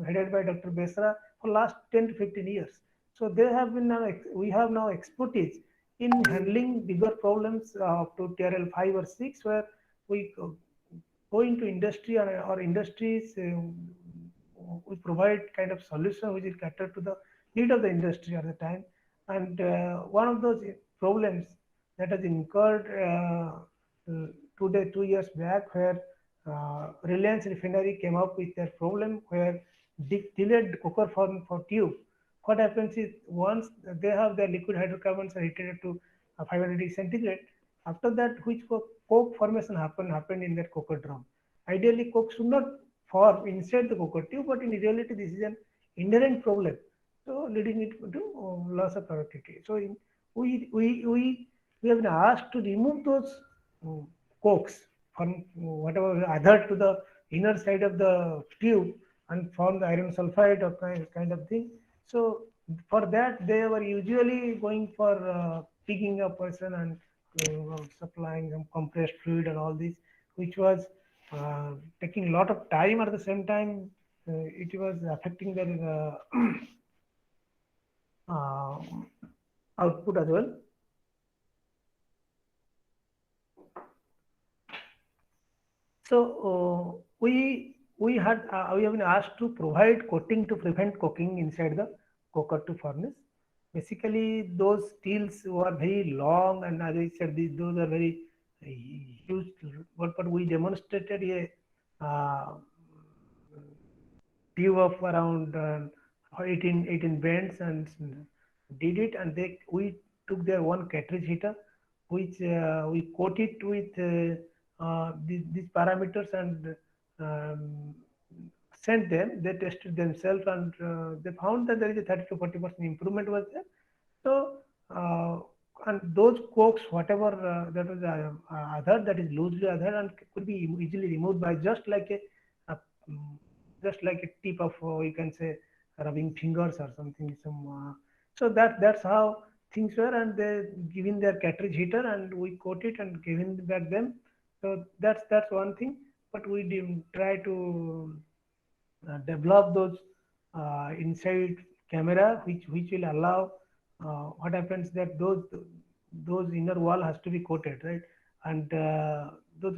headed by Dr. Besra for last 10 to 15 years. So there have been we have now expertise in handling bigger problems up to TRL 5 or 6, where we go into industry, or industries we provide kind of solution which is cater to the need of the industry at the time. And one of those problems that has incurred 2 years back, where Reliance Refinery came up with their problem where delayed coker for tube. What happens is once they have their liquid hydrocarbons are heated to 500 degrees centigrade, after that which coke formation happened in that coker drum. Ideally, coke should not form inside the coker tube, but in reality this is an inherent problem, so leading it to loss of productivity. So we have been asked to remove those cokes from whatever other to the inner side of the tube and form the iron sulfide or kind of thing. So For that, they were usually going for picking a person and supplying some compressed fluid and all this, which was taking a lot of time. At the same time, it was affecting their uh, output as well. So we have been asked to provide coating to prevent coking inside the coker to furnace. Basically, those steels were very long, and as I said, those are very huge. But we demonstrated tube of around 18 bends and did it, and we took their one cartridge heater, which we coated with these parameters and um, sent them. They tested themselves, and they found that there is a 30 to 40% improvement was there. So, and those cokes, whatever that was other, that is loosely other, and could be easily removed by a mm, just like a tip of you can say rubbing fingers or something. So that's how things were, and they given their cartridge heater, and we coat it and given back them. So that's one thing. But we didn't try to develop those inside camera which will allow what happens that those inner wall has to be coated, right, and those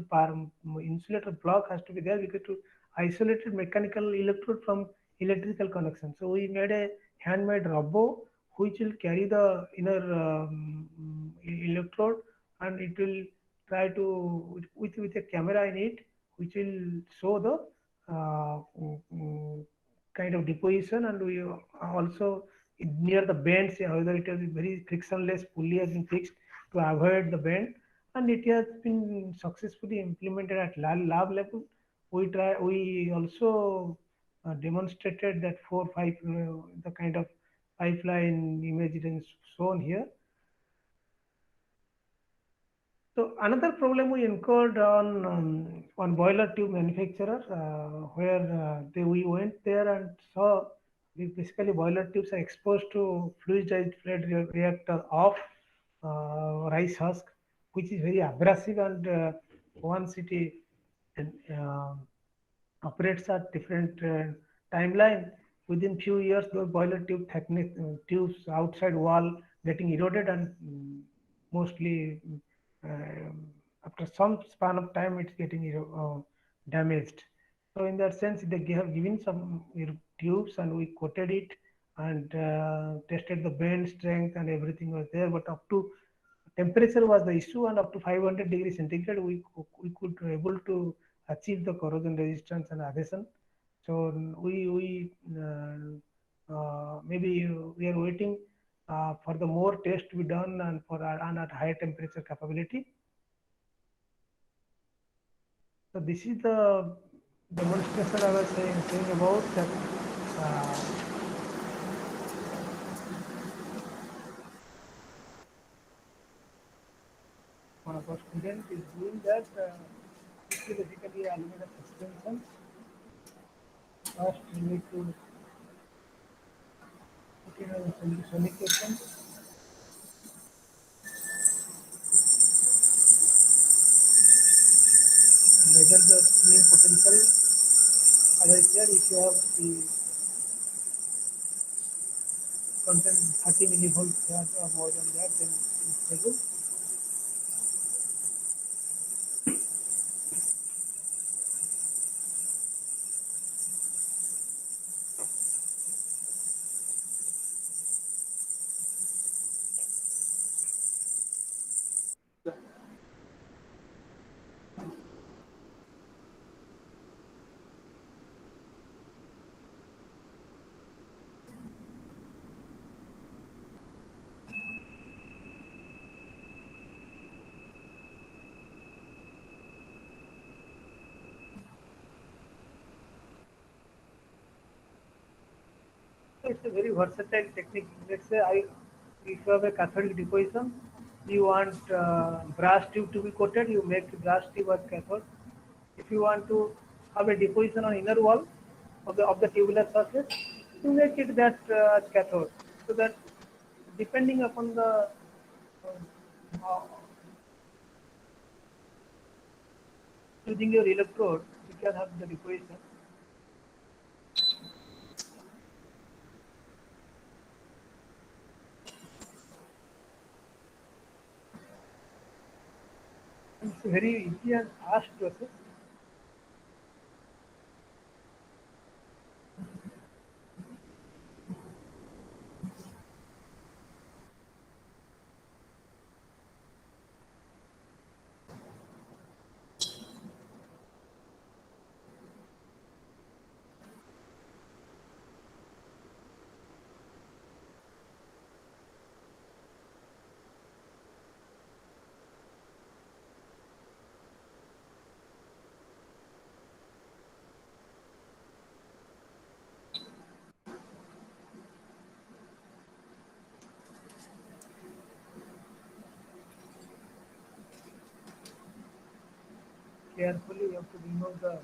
insulator block has to be there because to isolated mechanical electrode from electrical connection. So we made a handmade robot which will carry the inner electrode, and it will try to with a camera in it which will show the kind of deposition, and we also near the bends whether it is very frictionless pulley has been fixed to avoid the bend, and it has been successfully implemented at lab level. We also demonstrated that 4 5 the kind of pipeline image is shown here. So another problem we incurred on boiler tube manufacturer, where we went there and saw basically boiler tubes are exposed to fluidized fluid reactor of rice husk, which is very abrasive, and once it is uh, operates at different timeline. Within few years, the boiler tube thickness tubes outside wall getting eroded, and mostly after some span of time, it's getting damaged. So in that sense, they have given some tubes, and we coated it and tested the bend strength and everything was there. But up to temperature was the issue, and up to 500 degrees centigrade, we could able to achieve the corrosion resistance and adhesion. So we maybe we are waiting for the more test to be done and for and at higher temperature capability. So this is the demonstration I was saying about that. One of our students is doing that. This is basically aluminum suspension. First, we need to put in a sonication, measure the spinning potential. As I said, if you have the content 30 millivolts or more than that, then it's stable. It's a very versatile technique. Let's say if you have a cathodic deposition, you want brass tube to be coated, you make brass tube as cathode. If you want to have a deposition on inner wall of the tubular surface, you make it that as cathode. So that depending upon the uh, using your electrode, you can have the equation. It's very easy and fast process. Carefully, you have to remove the.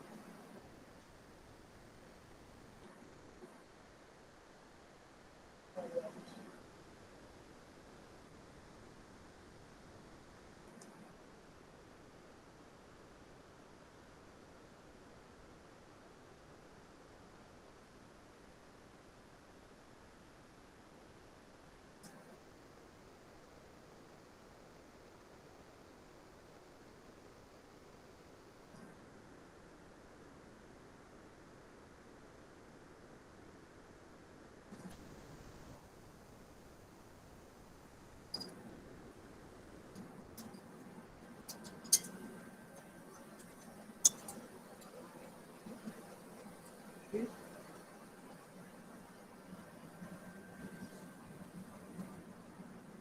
See,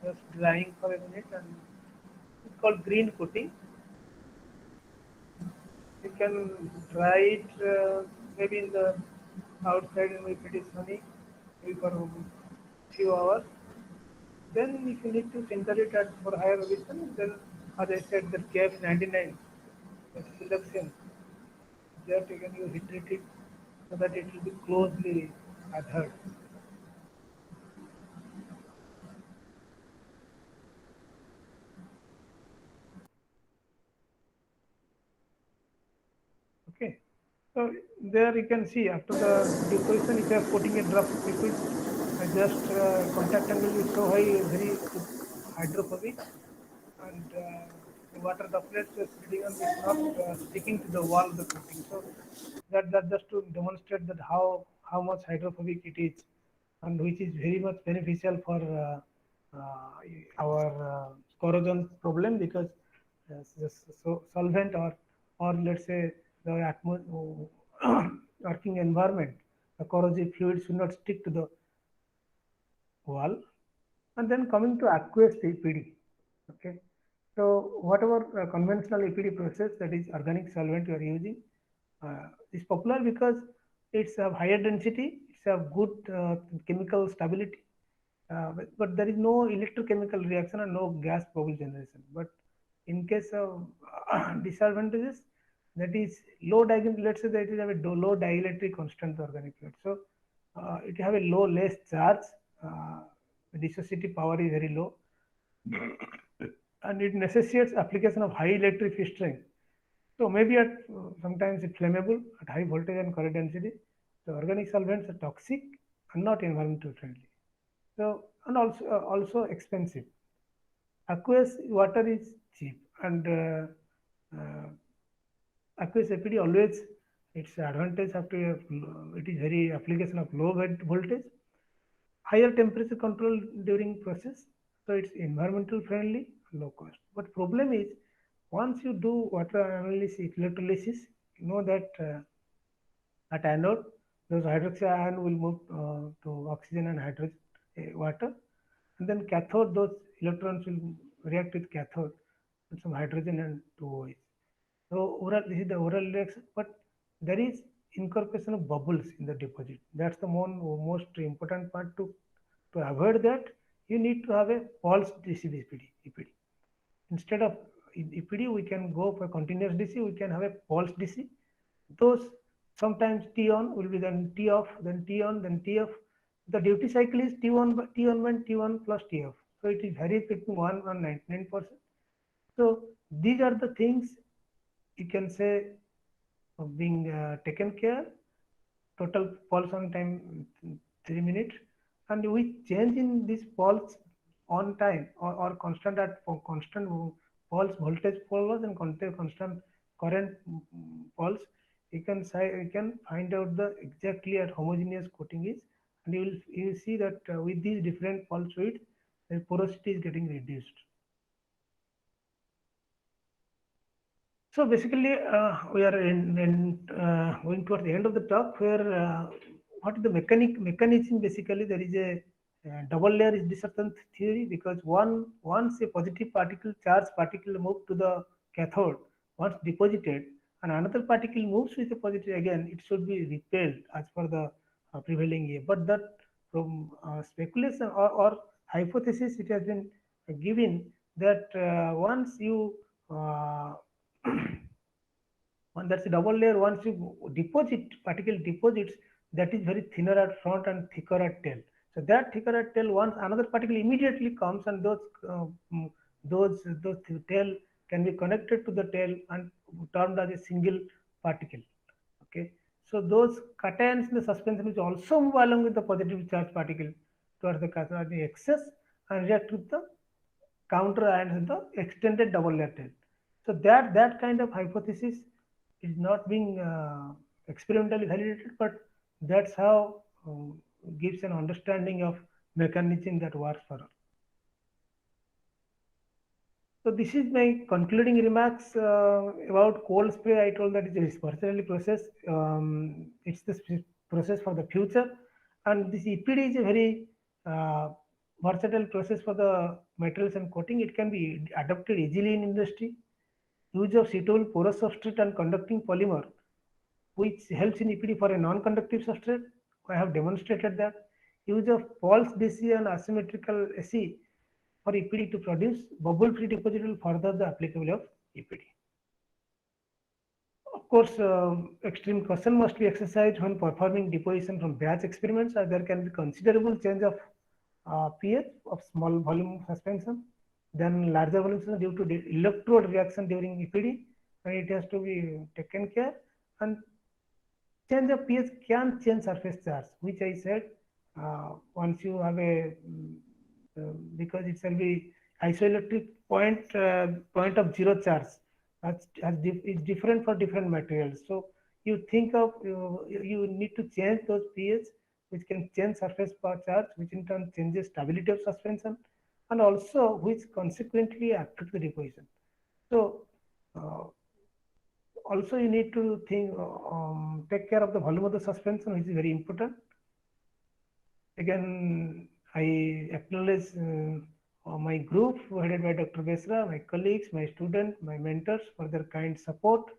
just drying for a minute, and it's called green coating. You can dry it maybe in the outside and if it is sunny, maybe for a few hours. Then if you need to sinter it at for higher resolution, then as I said, the KF99 selection, that you can use heat treated so that it will be closely adhered. Okay. So there you can see after the deposition, if you are putting a drop of liquid, just contact angle is so high, very hydrophobic, and the water droplets are spreading and it's not sticking to the wall of the coating. So that just to demonstrate that how much hydrophobic it is, and which is very much beneficial for our corrosion problem because solvent or let's say the working environment, the corrosive fluid should not stick to the wall. And then coming to aqueous EPD, okay. So whatever conventional EPD process, that is organic solvent you are using, is popular because it's a higher density, it's a good chemical stability, but there is no electrochemical reaction and no gas bubble generation. But in case of disadvantages, that is low let's say that it have a low dielectric constant organic fluid. So it have a low less charge, the dissociative power is very low, and it necessitates application of high electric field strength. So maybe at sometimes it's flammable at high voltage and current density. The organic solvents are toxic and not environmental friendly. So and also expensive. Aqueous water is cheap, and aqueous APD always its advantage after it is very application of low voltage, higher temperature control during process, so it's environmental friendly, low cost. But problem is once you do water analysis, electrolysis, you know that at anode, those hydroxy ion will move to oxygen and hydrogen water, and then cathode, those electrons will react with cathode with some hydrogen and two OH. So oral, this is the oral reaction, but there is incorporation of bubbles in the deposit. That's the most important part. To avoid that, you need to have a pulse DC EPD. Instead of EPD, we can go for continuous DC. We can have a pulse DC. Those sometimes T on will be then T off, then T on, then T off. The duty cycle is T1 plus TF. So it is varies between 1 and 99%. So these are the things you can say of being taken care. Total pulse on time 3 minutes, and we change in this pulse on time or constant at constant pulse voltage pulse and constant current pulse. You can find out the exactly at homogeneous coating is, and you will see that with these different pulse width, the porosity is getting reduced. So basically, we are going towards the end of the talk. Where what is the mechanism? Basically, there is a double layer is discernible theory, because once a positive charge particle move to the cathode, once deposited, and another particle moves with a positive again, it should be repelled as per the prevailing year. But that from speculation or hypothesis, it has been given that once you and that's a double layer. Once you deposit particle deposits, that is very thinner at front and thicker at tail. So that thicker at tail, once another particle immediately comes, and uh, mm, those tail can be connected to the tail and termed as a single particle. Okay, so those cations in the suspension which also move along with the positive charge particle towards the cathode, the excess, and react with the counter ions in the extended double layer tail. So that kind of hypothesis is not being experimentally validated, but that's how gives an understanding of mechanism that works for us. So this is my concluding remarks about cold spray. I told that it is personally process. It's the process for the future, and this EPD is a very uh, versatile process for the materials and coating. It can be adopted easily in industry. Use of suitable porous substrate and conducting polymer, which helps in EPD for a non-conductive substrate. I have demonstrated that. Use of pulse DC and asymmetrical SE for EPD to produce bubble-free deposit will further the applicability of EPD. Of course, extreme caution must be exercised when performing deposition from batch experiments, as there can be considerable change of pH of small volume suspension, then larger volume suspension due to the electrode reaction during EPD, and it has to be taken care. And change of pH can change surface charge, which I said once you have a because it shall be isoelectric point of zero charge. It's different for different materials. So you think of you need to change those pH, which can change surface charge, which in turn changes stability of suspension, and also which consequently affect the deposition. So uh, also you need to think take care of the volume of the suspension, which is very important. Again, I acknowledge my group headed by Dr. Besra, my colleagues, my students, my mentors for their kind support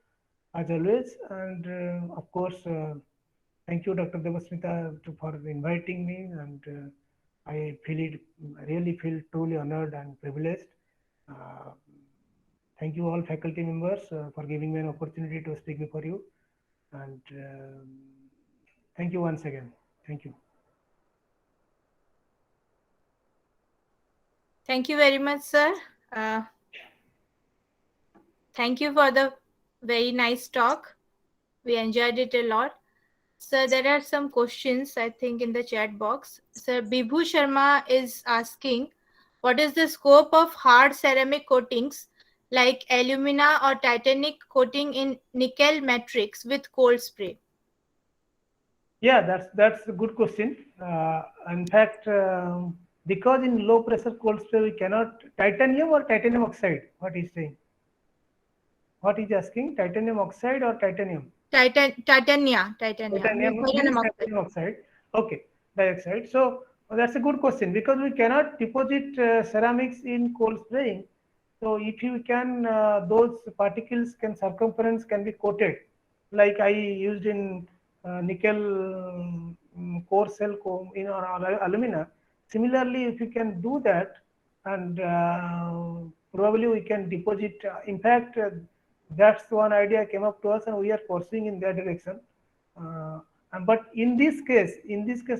as always. And of course, thank you, Dr. Devasmita, for inviting me. And I really feel truly honored and privileged. Uh, Thank you all faculty members for giving me an opportunity to speak before you. And thank you once again. Thank you. Thank you very much, sir. Thank you for the very nice talk. We enjoyed it a lot. Sir, there are some questions, I think, in the chat box. Sir, Bibhu Sharma is asking, what is the scope of hard ceramic coatings like alumina or titanic coating in nickel matrix with cold spray? Yeah, that's a good question. In fact, because in low pressure cold spray we cannot titanium or titanium oxide. What is saying? What is asking? Titanium oxide or titanium? Titania. Titanium Titanium means oxide. titanium oxide. Okay, dioxide. So that's a good question, because we cannot deposit ceramics in cold spraying. So if you can, those particles can be coated, like I used in nickel core cell in or alumina. Similarly, if you can do that, and probably we can deposit. In fact, that's one idea came up to us, and we are pursuing in that direction. Uh, But in this case,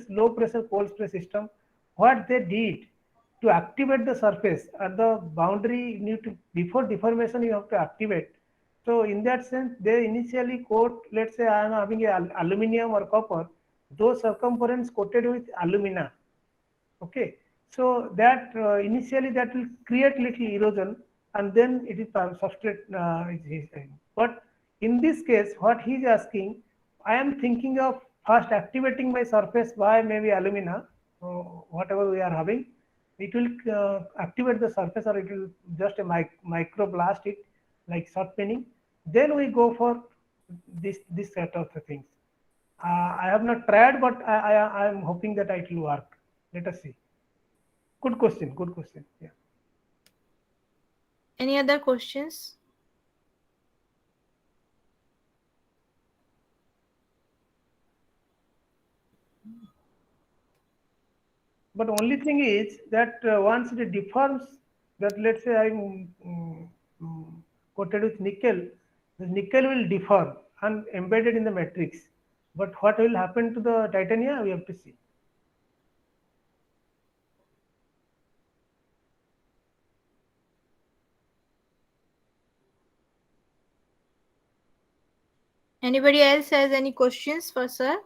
low pressure cold spray system, what they did to activate the surface at the boundary, you need to, before deformation you have to activate. So in that sense, they initially coat, let's say I am having a aluminum or copper, those circumference coated with alumina. Okay, so that initially that will create little erosion, and then it is substrate. But in this case, what he is asking, I am thinking of first activating my surface by maybe alumina, whatever we are having. It will activate the surface, or it will just a microblast it, like shot penning. Then we go for this set of things. I have not tried, but I am hoping that it will work. Let us see. Good question. Good question. Yeah. Any other questions? But only thing is that once it deforms, that let's say I'm coated with nickel, the nickel will deform and embedded in the matrix. But what will happen to the titanium, we have to see. Anybody else has any questions for sir?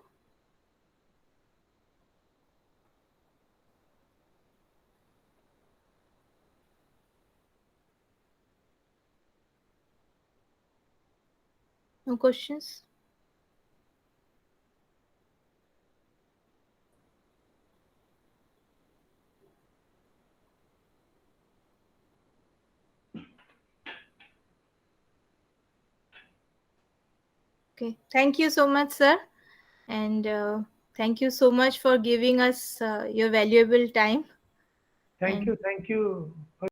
No questions? Okay. Thank you so much, sir. And thank you so much for giving us your valuable time. Thank you. Thank you for